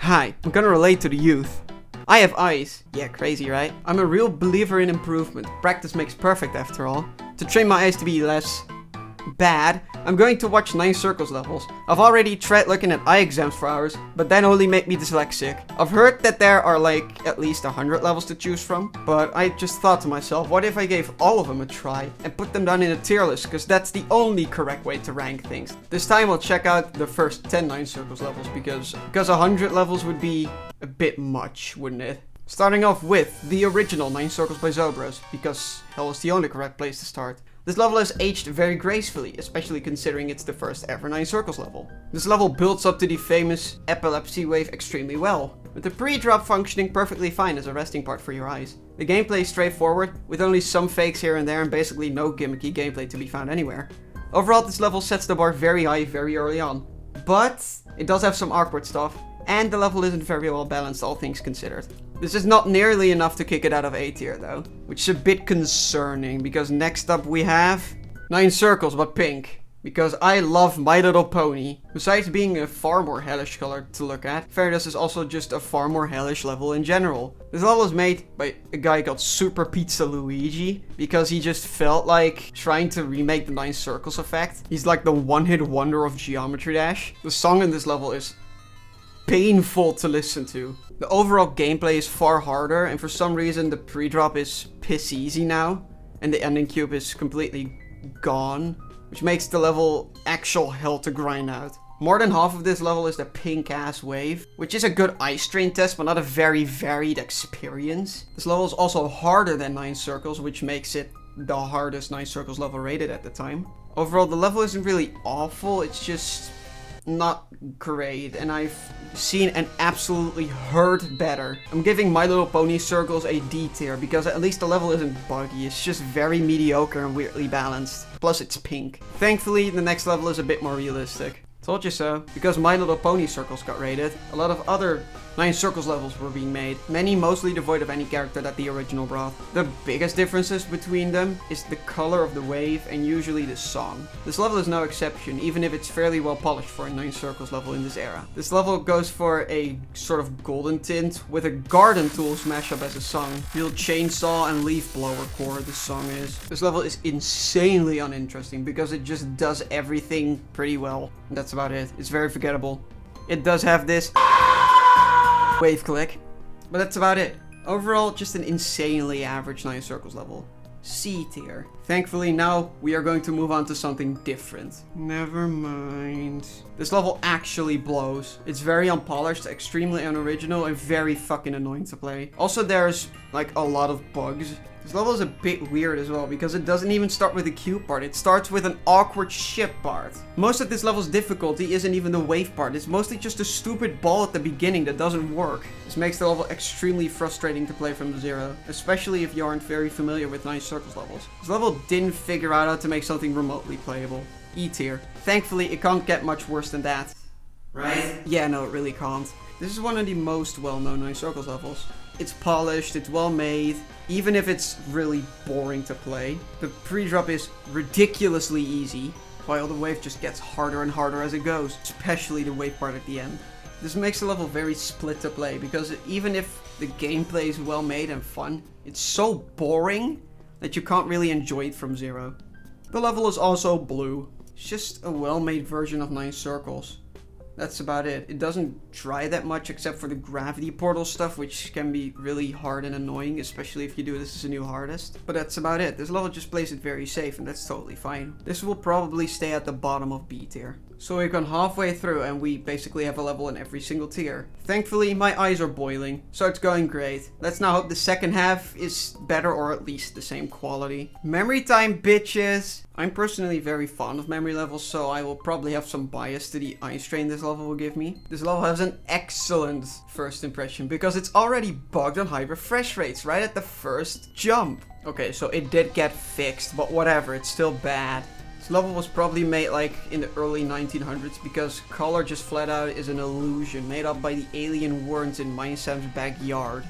Hi, I'm gonna relate to the youth. I have eyes. Yeah, crazy, right? I'm a real believer in improvement. Practice makes perfect after all. To train my eyes to be less bad, I'm going to watch 9 circles levels. I've already tried looking at eye exams for hours, but that only made me dyslexic. I've heard that there are like at least 100 levels to choose from, but I just thought to myself, what if I gave all of them a try and put them down in a tier list, because that's the only correct way to rank things. This time I'll check out the first 10 9 circles levels because 100 levels would be a bit much, wouldn't it? Starting off with the original 9 circles by Zobros, because hell is the only correct place to start. This level has aged very gracefully, especially considering it's the first ever 9 circles level. This level builds up to the famous epilepsy wave extremely well, with the pre-drop functioning perfectly fine as a resting part for your eyes. The gameplay is straightforward, with only some fakes here and there and basically no gimmicky gameplay to be found anywhere. Overall, this level sets the bar very high very early on, but it does have some awkward stuff, and the level isn't very well balanced, all things considered. This is not nearly enough to kick it out of A tier though, which is a bit concerning, because next up we have 9 circles but pink, because I love My Little Pony. Besides being a far more hellish color to look at, Fairness is also just a far more hellish level in general. This level is made by a guy called Super Pizza Luigi, because he just felt like trying to remake the 9 circles effect. He's like the one-hit wonder of Geometry Dash. The song in this level is painful to listen to. The overall gameplay is far harder, and for some reason the pre-drop is piss easy now, and the ending cube is completely gone, which makes the level actual hell to grind out. More than half of this level is the pink ass wave, which is a good eye strain test but not a very varied experience. This level is also harder than 9 circles, which makes it the hardest 9 circles level rated at the time. Overall, the level isn't really awful, it's just not great, and I've seen an absolutely hurt better. I'm giving My Little Pony Circles a D tier because at least the level isn't buggy, it's just very mediocre and weirdly balanced. Plus it's pink. Thankfully, the next level is a bit more realistic. Told you so. Because My Little Pony Circles got rated, a lot of other 9 circles levels were being made, many mostly devoid of any character that the original brought. The biggest differences between them is the color of the wave and usually the song. This level is no exception, even if it's fairly well polished for a 9 circles level in this era. This level goes for a sort of golden tint with a garden tools mashup as a song. Real chainsaw and leaf blower core this song is. This level is insanely uninteresting because it just does everything pretty well. And that's about it. It's very forgettable. It does have this wave click, but that's about it. Overall, just an insanely average 9 circles level. C tier. Thankfully, now we are going to move on to something different. Never mind. This level actually blows. It's very unpolished, extremely unoriginal, and very fucking annoying to play. Also, there's like a lot of bugs. This level is a bit weird as well because it doesn't even start with a cube part, it starts with an awkward ship part. Most of this level's difficulty isn't even the wave part, it's mostly just a stupid ball at the beginning that doesn't work. This makes the level extremely frustrating to play from zero, especially if you aren't very familiar with 9 circles levels. This level didn't figure out how to make something remotely playable. E tier. Thankfully, it can't get much worse than that. Right? Yeah, no, it really can't. This is one of the most well-known 9 circles levels. It's polished, it's well made, even if it's really boring to play. The pre-drop is ridiculously easy, while the wave just gets harder and harder as it goes, especially the wave part at the end. This makes the level very split to play, because even if the gameplay is well made and fun, it's so boring that you can't really enjoy it from zero. The level is also blue. It's just a well-made version of 9 circles. That's about it. It doesn't try that much except for the gravity portal stuff, which can be really hard and annoying, especially if you do this as a new hardest. But that's about it. This level just plays it very safe, and that's totally fine. This will probably stay at the bottom of B tier. So we've gone halfway through and we basically have a level in every single tier. Thankfully, my eyes are boiling, so it's going great. Let's now hope the second half is better or at least the same quality. Memory time, bitches! I'm personally very fond of memory levels, so I will probably have some bias to the eye strain this level will give me. This level has an excellent first impression because it's already bugged on high refresh rates right at the first jump. Okay, so it did get fixed, but whatever, it's still bad. This level was probably made like in the early 1900s because color just flat out is an illusion made up by the alien worms in Mindsam's backyard.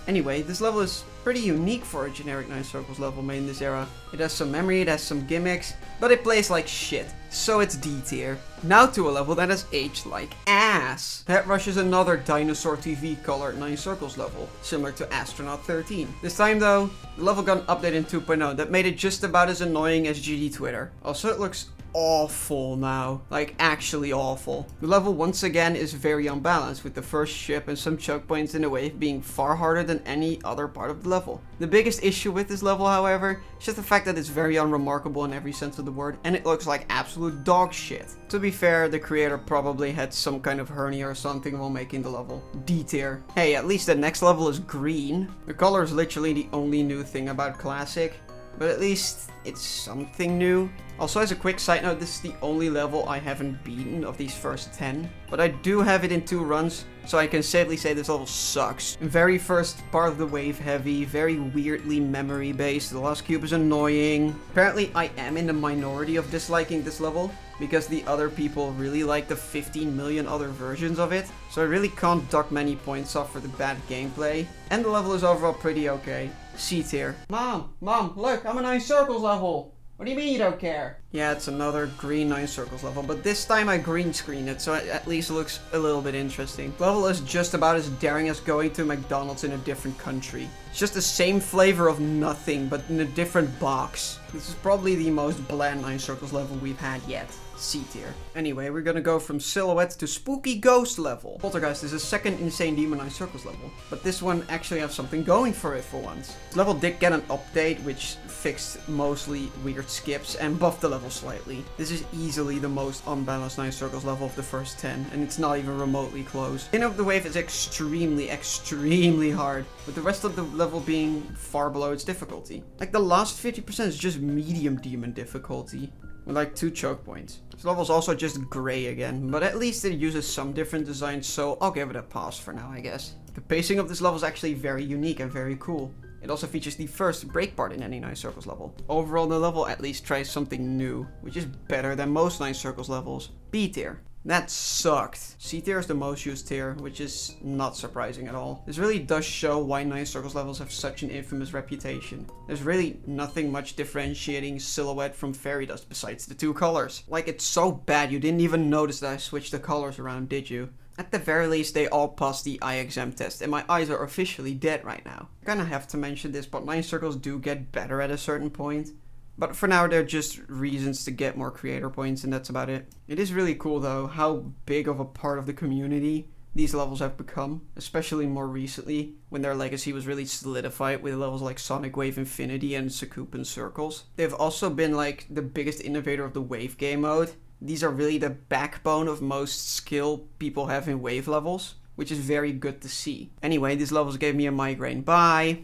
Anyway, this level is pretty unique for a generic 9 circles level made in this era. It has some memory, it has some gimmicks, but it plays like shit, so it's D tier. Now to a level that has aged like ass. ass. Head Rush is another dinosaur TV colored 9 circles level, similar to Astronaut 13. This time though, the level got an update in 2.0 that made it just about as annoying as GD Twitter. Also, it looks awful now. Like, actually awful. The level once again is very unbalanced, with the first ship and some choke points in the wave being far harder than any other part of the level. The biggest issue with this level, however, is just the fact that it's very unremarkable in every sense of the word, and it looks like absolute dog shit. To be fair, the creator probably had some kind of hernia or something while making the level. D tier. Hey, at least the next level is green. The color is literally the only new thing about Classic, but at least it's something new. Also, as a quick side note, this is the only level I haven't beaten of these first 10. But I do have it in 2 runs, so I can safely say this level sucks. Very first part of the wave heavy, very weirdly memory based, the last cube is annoying. Apparently I am in the minority of disliking this level, because the other people really like the 15 million other versions of it. So I really can't dock many points off for the bad gameplay. And the level is overall pretty okay. C tier. Mom, look, I'm a 9 circles level. What do you mean you don't care? Yeah, it's another green 9 circles level, but this time I green screen it, so it at least looks a little bit interesting. The level is just about as daring as going to McDonald's in a different country. It's just the same flavor of nothing, but in a different box. This is probably the most bland 9 circles level we've had yet. C tier. Anyway, we're gonna go from silhouette to spooky ghost level. Poltergeist is a second insane demon 9 circles level, but this one actually has something going for it for once. This level did get an update which fixed mostly weird skips and buffed the level slightly. This is easily the most unbalanced 9 circles level of the first 10, and it's not even remotely close. Beginning of the wave is extremely hard, with the rest of the level being far below its difficulty. Like, the last 50% is just medium demon difficulty, with like 2 choke points. This level's also just grey again, but at least it uses some different designs, so I'll give it a pass for now, I guess. The pacing of this level is actually very unique and very cool. It also features the first break part in any 9 circles level. Overall, the level at least tries something new, which is better than most 9 circles levels. B tier. That sucked. C tier is the most used tier, which is not surprising at all. This really does show why 9 circles levels have such an infamous reputation. There's really nothing much differentiating silhouette from fairy dust besides the 2 colors. Like, it's so bad you didn't even notice that I switched the colors around, did you? At the very least, they all passed the eye exam test, and my eyes are officially dead right now. I kinda have to mention this, but 9 circles do get better at a certain point. But for now, they're just reasons to get more creator points, and that's about it. It is really cool, though, how big of a part of the community these levels have become, especially more recently, when their legacy was really solidified with levels like Sonic Wave Infinity and Sakupen Circles. They've also been, like, the biggest innovator of the wave game mode. These are really the backbone of most skill people have in wave levels, which is very good to see. Anyway, these levels gave me a migraine. Bye!